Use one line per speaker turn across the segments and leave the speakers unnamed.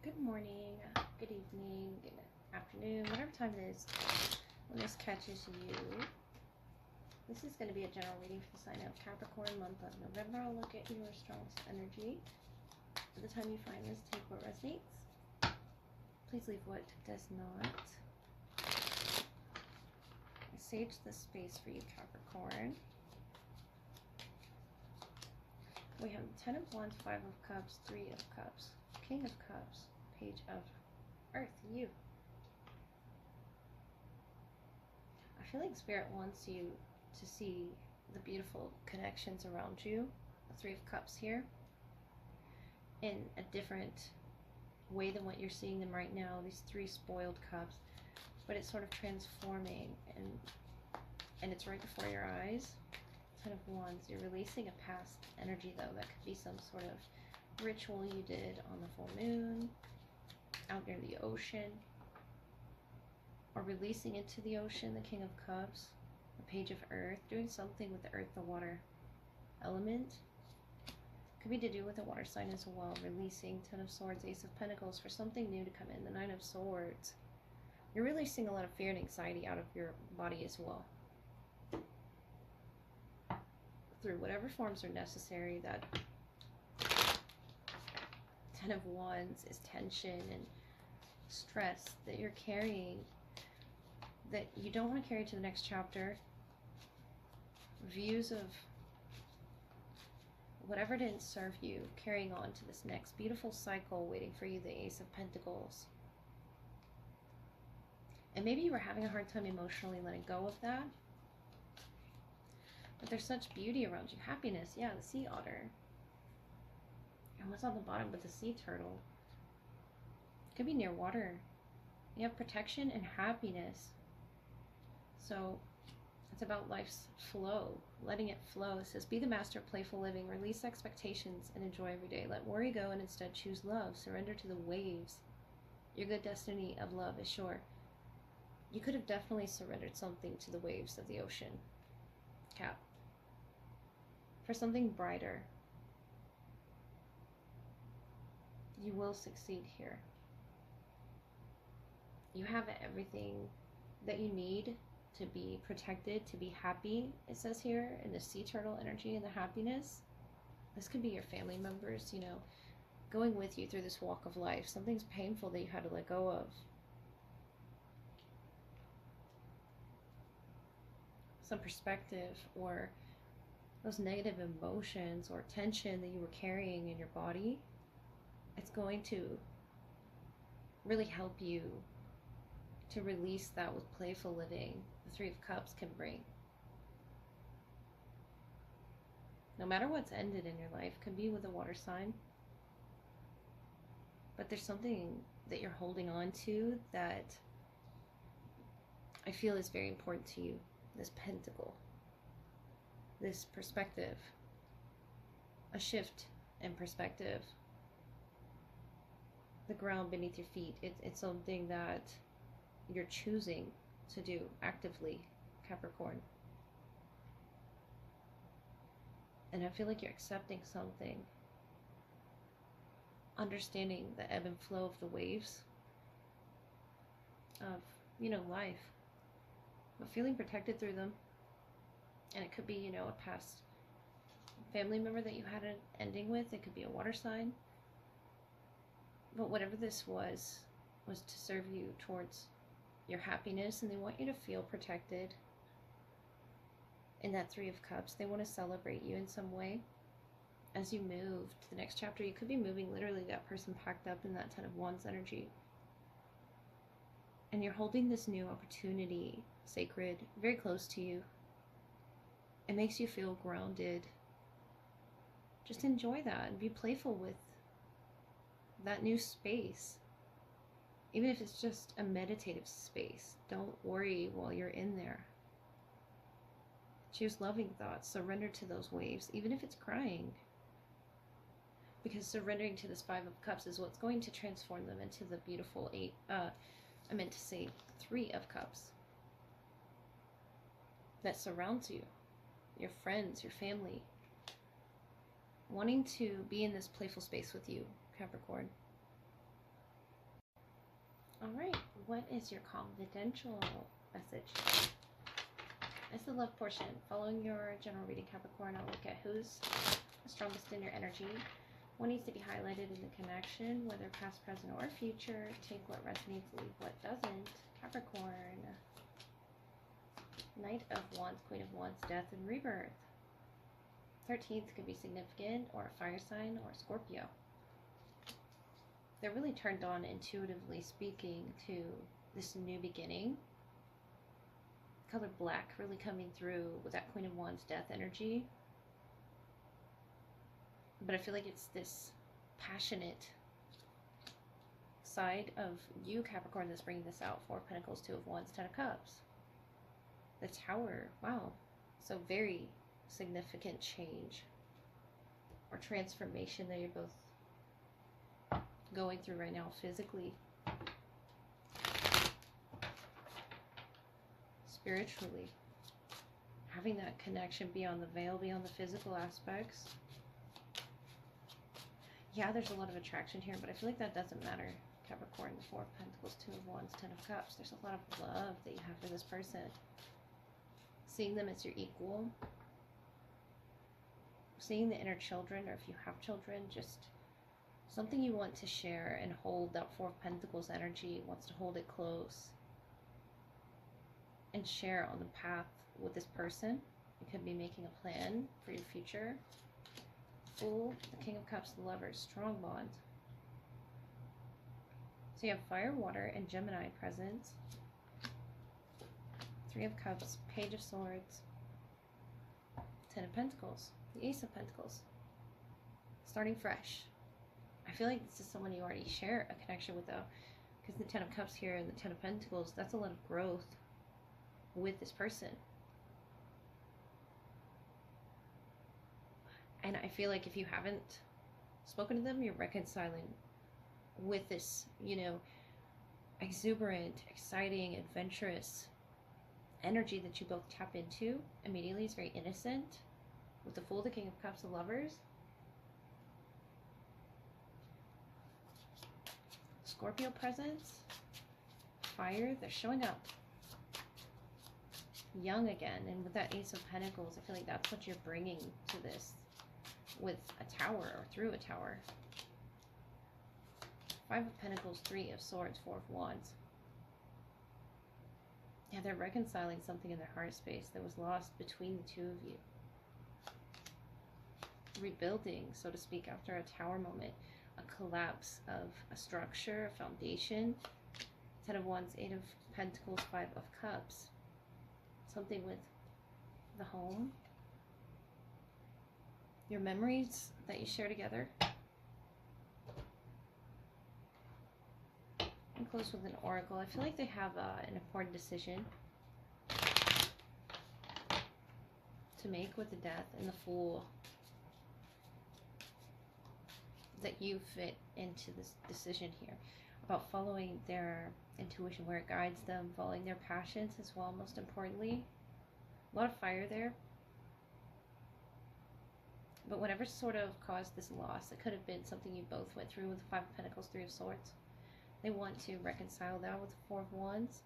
Good morning, good evening, good afternoon, whatever time it is when this catches you. This is going to be a general reading for the sign of Capricorn, month of November. I'll look at your strongest energy. By the time you find this, take what resonates. Please leave what does not. I sage the space for you, Capricorn. We have the 10 of Wands, 5 of Cups, 3 of Cups, King of Cups, Page of Earth, you. I feel like Spirit wants you to see the beautiful connections around you, the 3 of Cups here, in a different way than what you're seeing them right now, these 3 spoiled cups, but it's sort of transforming and it's right before your eyes. 10 of Wands, you're releasing a past energy though. That could be some sort of ritual you did on the full moon, out near the ocean, or releasing into the ocean, the King of Cups, the Page of Earth, doing something with the earth, the water element. Could be to do with the water sign as well, releasing 10 of Swords, Ace of Pentacles for something new to come in, the 9 of Swords. You're releasing a lot of fear and anxiety out of your body as well, through whatever forms are necessary. That 10 of Wands is tension and stress that you're carrying, that you don't want to carry to the next chapter. Views of whatever didn't serve you, carrying on to this next beautiful cycle waiting for you, the Ace of Pentacles. And maybe you were having a hard time emotionally letting go of that, but there's such beauty around you. Happiness, yeah, the sea otter. And what's on the bottom with the sea turtle? Could be near water. You have protection and happiness. So it's about life's flow, letting it flow. It says, be the master of playful living, release expectations and enjoy every day. Let worry go and instead choose love. Surrender to the waves. Your good destiny of love is sure. You could have definitely surrendered something to the waves of the ocean, Cap, for something brighter. You will succeed here. You have everything that you need to be protected, to be happy. It says here in the sea turtle energy and the happiness. This could be your family members, you know, going with you through this walk of life. Something's painful that you had to let go of. Some perspective or those negative emotions or tension that you were carrying in your body. It's going to really help you to release that with playful living. The 3 of Cups can bring. No matter what's ended in your life, could be with a water sign, but there's something that you're holding on to that I feel is very important to you. This pentacle, this perspective, a shift in perspective, the ground beneath your feet. It's something that you're choosing to do actively, Capricorn. And I feel like you're accepting something, understanding the ebb and flow of the waves of, you know, life, but feeling protected through them. And it could be, you know, a past family member that you had an ending with. It could be a water sign. But whatever this was to serve you towards your happiness, and they want you to feel protected. In that 3 of Cups, they want to celebrate you in some way. As you move to the next chapter, you could be moving literally that person packed up in that 10 of Wands energy. And you're holding this new opportunity sacred, very close to you. It makes you feel grounded. Just enjoy that and be playful with that new space. Even if it's just a meditative space, don't worry while you're in there. Choose loving thoughts. Surrender to those waves, even if it's crying. Because surrendering to this 5 of Cups is what's going to transform them into the beautiful 3 of Cups that surrounds you, your friends, your family, wanting to be in this playful space with you, Capricorn. All right, what is your confidential message? It's the love portion. Following your general reading, Capricorn, I'll look at who's the strongest in your energy, what needs to be highlighted in the connection, whether past, present, or future. Take what resonates, leave what doesn't. Capricorn. Knight of Wands, Queen of Wands, Death and Rebirth. 13th could be significant, or a fire sign, or Scorpio. They're really turned on, intuitively speaking, to this new beginning. Color black really coming through with that Queen of Wands, Death energy. But I feel like it's this passionate side of you, Capricorn, that's bringing this out. 4 of Pentacles, 2 of Wands, 10 of Cups. The Tower. Wow. So very significant change or transformation that you're both going through right now physically, spiritually. Having that connection beyond the veil, beyond the physical aspects. Yeah, there's a lot of attraction here, but I feel like that doesn't matter. Capricorn, the 4 of Pentacles, 2 of Wands, 10 of Cups. There's a lot of love that you have for this person. Seeing them as your equal. Seeing the inner children, or if you have children, just something you want to share and hold. That 4 of Pentacles energy wants to hold it close and share on the path with this person. You could be making a plan for your future. Fool, the King of Cups, the Lovers, strong bond. So you have fire, water, and Gemini present. 3 of Cups, Page of Swords, 10 of Pentacles, the Ace of Pentacles. Starting fresh. I feel like this is someone you already share a connection with, though, because the 10 of Cups here and the 10 of Pentacles, that's a lot of growth with this person. And I feel like if you haven't spoken to them, you're reconciling with this, you know, exuberant, exciting, adventurous energy that you both tap into immediately. Is very innocent. With the Fool, the King of Cups, the Lovers. Scorpio presence. Fire, they're showing up. Young again. And with that Ace of Pentacles, I feel like that's what you're bringing to this. With a tower, or through a tower. 5 of Pentacles, 3 of Swords, 4 of Wands. Yeah, they're reconciling something in their heart space that was lost between the two of you. Rebuilding, so to speak, after a tower moment. A collapse of a structure, a foundation. 10 of Wands, 8 of Pentacles, 5 of Cups. Something with the home. Your memories that you share together. And close with an oracle. I feel like they have an important decision to make with the Death and the Fool. That you fit into this decision here. About following their intuition, where it guides them. Following their passions as well, most importantly. A lot of fire there. But whatever sort of caused this loss, it could have been something you both went through with the 5 of Pentacles, 3 of Swords. They want to reconcile that with the 4 of Wands.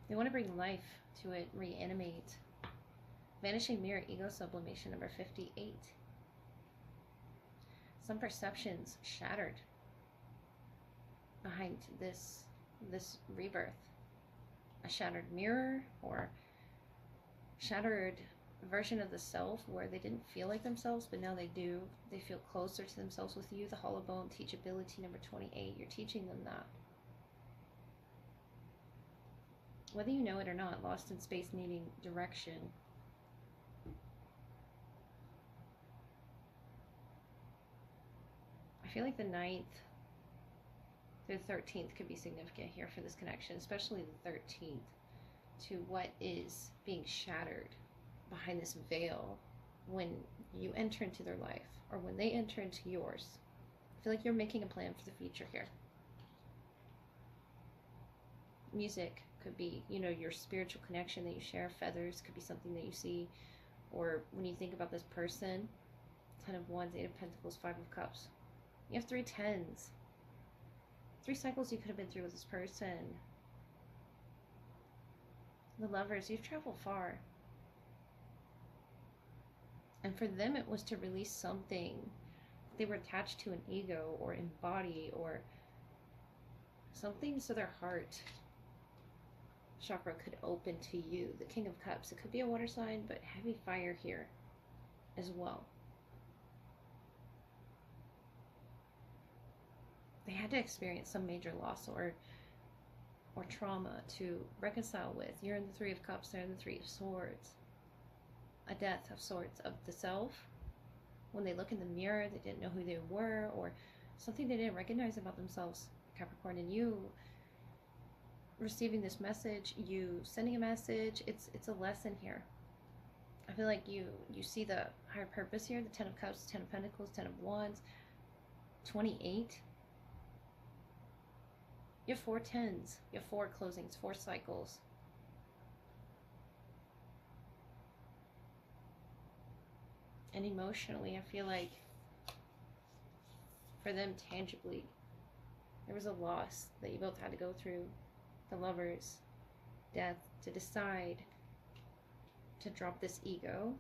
They want to bring life to it, reanimate. Vanishing Mirror, Ego Sublimation, number 58. Some perceptions shattered behind this rebirth. A shattered mirror, or shattered version of the self where they didn't feel like themselves, but now they do. They feel closer to themselves with you. The Hollow Bone, Teachability, number 28. You're teaching them that. Whether you know it or not, lost in space, needing direction. I feel like the 9th through the 13th could be significant here for this connection, especially the 13th, to what is being shattered behind this veil when you enter into their life, or when they enter into yours. I feel like you're making a plan for the future here. Music could be, you know, your spiritual connection that you share. Feathers could be something that you see, or when you think about this person. 10 of Wands, 8 of Pentacles, 5 of Cups. You have 3 10s. 3 cycles you could have been through with this person. The Lovers, you've traveled far. And for them, it was to release something. They were attached to an ego or embody or something, so their heart chakra could open to you. The King of Cups, it could be a water sign, but heavy fire here as well. They had to experience some major loss or trauma to reconcile with. You're in the Three of Cups, they're in the Three of Swords. A death of sorts of the self. When they look in the mirror, they didn't know who they were, or something they didn't recognize about themselves, Capricorn. And you receiving this message, you sending a message, it's a lesson here. I feel like you see the higher purpose here. The Ten of Cups, Ten of Pentacles, Ten of Wands, 28. You have 4 10s. You have 4 closings, 4 cycles. And emotionally, I feel like for them tangibly, there was a loss that you both had to go through. The Lovers, death, to decide to drop this ego,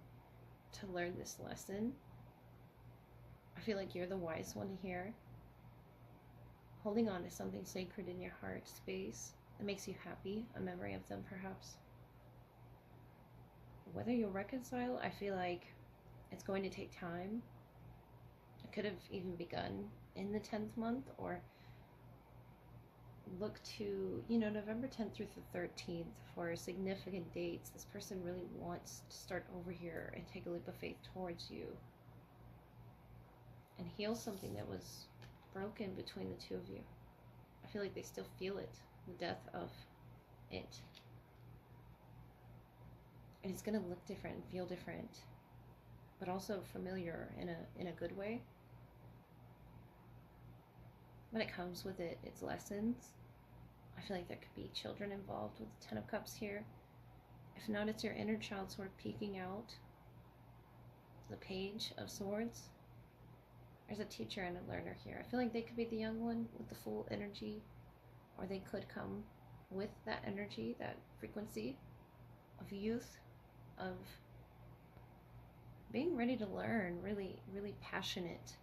to learn this lesson. I feel like you're the wise one here, holding on to something sacred in your heart space that makes you happy, a memory of them perhaps. Whether you'll reconcile, I feel like it's going to take time. It could have even begun in the 10th month, or look to, November 10th through the 13th for significant dates. This person really wants to start over here and take a leap of faith towards you and heal something that was broken between the two of you. I feel like they still feel it, the death of it. And it's going to look different and feel different, but also familiar in a good way. When it comes with it, its lessons. I feel like there could be children involved with the Ten of Cups here. If not, it's your inner child sort of peeking out. The Page of Swords. There's a teacher and a learner here. I feel like they could be the young one with the full energy, or they could come with that energy, that frequency of youth, of being ready to learn, really, really passionate.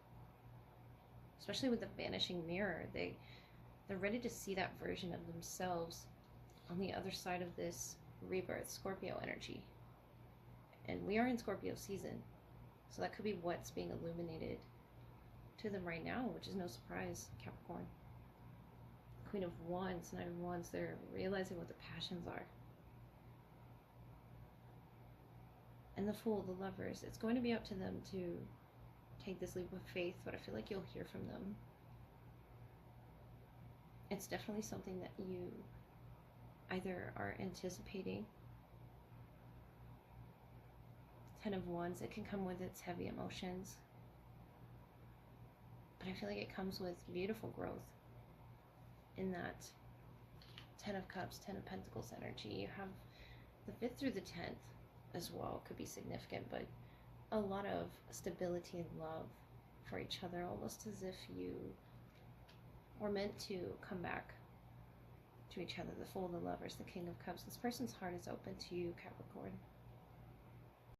Especially with the Vanishing Mirror, they're ready to see that version of themselves on the other side of this rebirth, Scorpio energy. And we are in Scorpio season, so that could be what's being illuminated to them right now, which is no surprise, Capricorn. Queen of Wands, Knight of Wands, they're realizing what their passions are. And the Fool, the Lovers, it's going to be up to them to take this leap of faith, but I feel like you'll hear from them. It's definitely something that you either are anticipating. Ten of Wands, it can come with its heavy emotions, but I feel like it comes with beautiful growth in that Ten of Cups, Ten of Pentacles energy. You have the 5th through the 10th as well, could be significant, but a lot of stability and love for each other, almost as if you were meant to come back to each other. The Fool, the Lovers, the King of Cups. This person's heart is open to you, Capricorn.